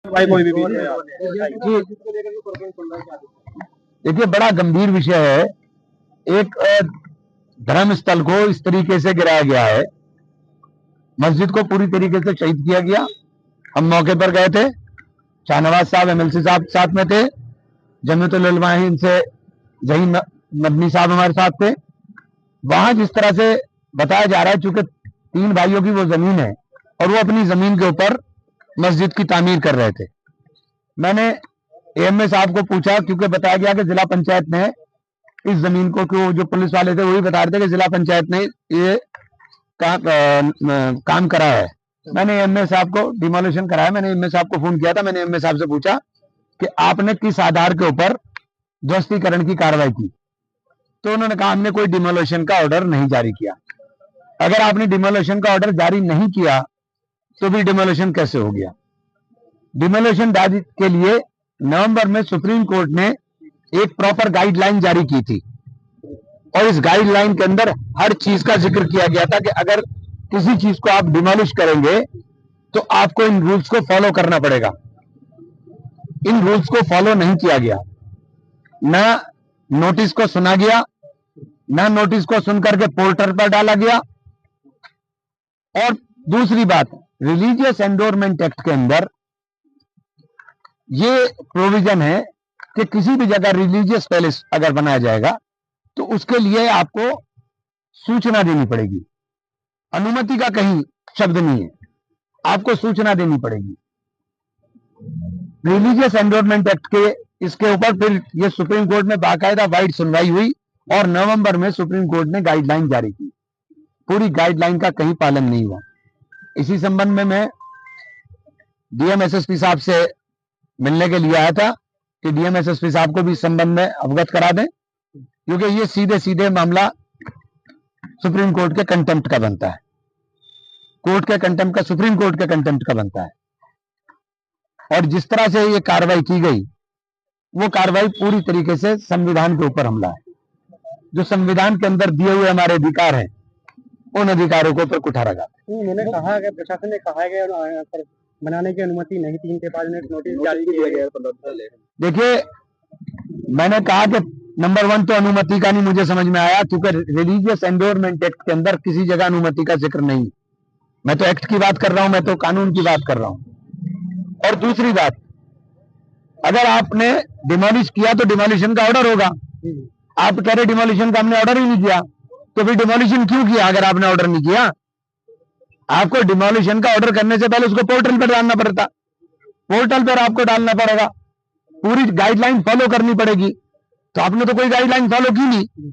भाई कोई भी जी देखिए, बड़ा गंभीर विषय है। एक धर्म स्थल को इस तरीके से गिराया गया है, मस्जिद को पूरी तरीके से शहीद किया गया। हम मौके पर गए थे, शाहनवाज साहब एमएलसी साहब साथ में थे, जमीयतुल उलमा हिंद से जहीन नबनी साहब हमारे साथ थे। वहां जिस तरह से बताया जा रहा है, चूंकि 3 भाइयों की वो जमीन है और वो अपनी जमीन के ऊपर मस्जिद की तामीर कर रहे थे। मैंने एएमए साहब को पूछा, क्योंकि बताया गया कि जिला पंचायत ने इस जमीन को, क्यों जो पुलिस वाले थे वही बता रहे थे कि जिला पंचायत ने ये काम करा है। मैंने एएमए साहब को डिमोलिशन कराया। मैंने एएमए साहब को फोन किया था। मैंने एएमए साहब से पूछा कि आपने किस आधार के ऊपर ध्वस्तीकरण की कार्रवाई की, तो उन्होंने कहा हमने कोई डिमोलिशन का ऑर्डर नहीं जारी किया। अगर आपने डिमोलिशन का ऑर्डर जारी नहीं किया तो भी डिमोलिशन कैसे हो गया? डिमोलिशन के लिए नवंबर में सुप्रीम कोर्ट ने एक प्रॉपर गाइडलाइन जारी की थी और इस गाइडलाइन के अंदर हर चीज का जिक्र किया गया था कि अगर किसी चीज को आप डिमोलिश करेंगे तो आपको इन रूल्स को फॉलो करना पड़ेगा। इन रूल्स को फॉलो नहीं किया गया, ना नोटिस को सुना गया, ना नोटिस को सुनकर के पोर्टल पर डाला गया। और दूसरी बात, रिलीजियस एंडोर्समेंट एक्ट के अंदर ये प्रोविजन है कि किसी भी जगह रिलीजियस पैलेस अगर बनाया जाएगा तो उसके लिए आपको सूचना देनी पड़ेगी। अनुमति का कहीं शब्द नहीं है, आपको सूचना देनी पड़ेगी। रिलीजियस एंडोर्समेंट एक्ट के इसके ऊपर फिर ये सुप्रीम कोर्ट में बाकायदा वाइड सुनवाई हुई और नवंबर में सुप्रीम कोर्ट ने गाइडलाइन जारी की। पूरी गाइडलाइन का कहीं पालन नहीं हुआ। इसी संबंध में मैं डीएम एसएसपी साहब से मिलने के लिए आया था कि डीएम एसएसपी साहब को भी इस संबंध में अवगत करा दें, क्योंकि ये सीधे सीधे मामला सुप्रीम कोर्ट के कंटेम्प्ट का बनता है। कोर्ट के कंटेम्प्ट का, सुप्रीम कोर्ट के कंटेम्प्ट का बनता है। और जिस तरह से ये कार्रवाई की गई, वो कार्रवाई पूरी तरीके से संविधान के ऊपर हमला है। जो संविधान के अंदर दिए हुए हमारे अधिकार हैं, उन अधिकारों को ऊपर कुठारा जाता है। उन्होंने कहा है कि प्रशासन ने कहा है कि बनाने की अनुमति नहीं, 3 के बाद नोटिस जारी किया गया। देखिए, मैंने कहा कि नंबर 1 तो अनुमति का नहीं मुझे समझ में आया, क्योंकि रिलीजियस एंडोर्समेंट एक्ट के अंदर किसी जगह अनुमति का जिक्र नहीं। मैं तो एक्ट की बात कर रहा हूं, मैं तो कानून की बात कर रहा हूं। और दूसरी बात, अगर आपने डिमोलिश किया तो डिमोलिशन का ऑर्डर होगा। आप कह रहे डिमोलिशन का हमने ऑर्डर ही नहीं किया, तो फिर डिमोलिशन क्यों किया? अगर आपने ऑर्डर नहीं किया, आपको डिमोलिशन का ऑर्डर करने से पहले उसको पोर्टल पर डालना पड़ता। पोर्टल पर आपको डालना पड़ेगा, पूरी गाइडलाइन फॉलो करनी पड़ेगी। तो आपने तो कोई गाइडलाइन फॉलो की नहीं।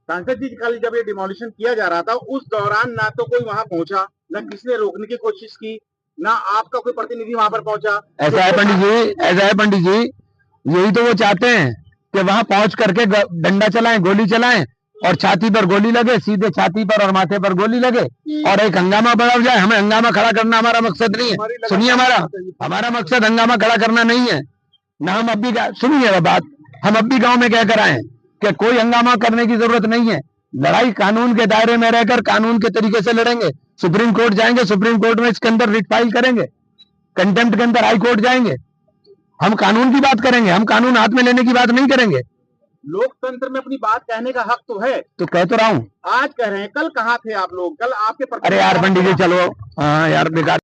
सांसद जी, कल जब ये डिमोलिशन किया जा रहा था उस दौरान ना तो कोई वहां पहुंचा, ना किसी ने रोकने की कोशिश की, ना आपका कोई प्रतिनिधि वहां पर पहुंचा। ऐसा है पंडित जी, ऐसा है पंडित जी, यही तो वो चाहते हैं कि वहां पहुंच करके डंडा चलाएं, गोली चलाएं और छाती पर गोली लगे, सीधे छाती पर और माथे पर गोली लगे और एक हंगामा बढ़ा जाए। हमें हंगामा खड़ा करना हमारा मकसद नहीं है। सुनिए, हमारा मकसद हंगामा खड़ा करना नहीं है ना। हम अब भी, सुनिए बात, हम अब भी गांव में कहकर आए कि कोई हंगामा करने की जरूरत नहीं है। लड़ाई कानून के दायरे में रहकर कानून के तरीके से लड़ेंगे। सुप्रीम कोर्ट जाएंगे, सुप्रीम कोर्ट में इसके अंदर रिट फाइल करेंगे, कंटेम्प्ट के अंदर हाई कोर्ट जाएंगे। हम कानून की बात करेंगे, हम कानून हाथ में लेने की बात नहीं करेंगे। लोकतंत्र में अपनी बात कहने का हक तो है। तो कह तो रहा हूं। आज कह रहे हैं, कल कहाँ थे आप लोग? कल आपके अरे यार पंडित जी, चलो, हाँ यार, बेकार।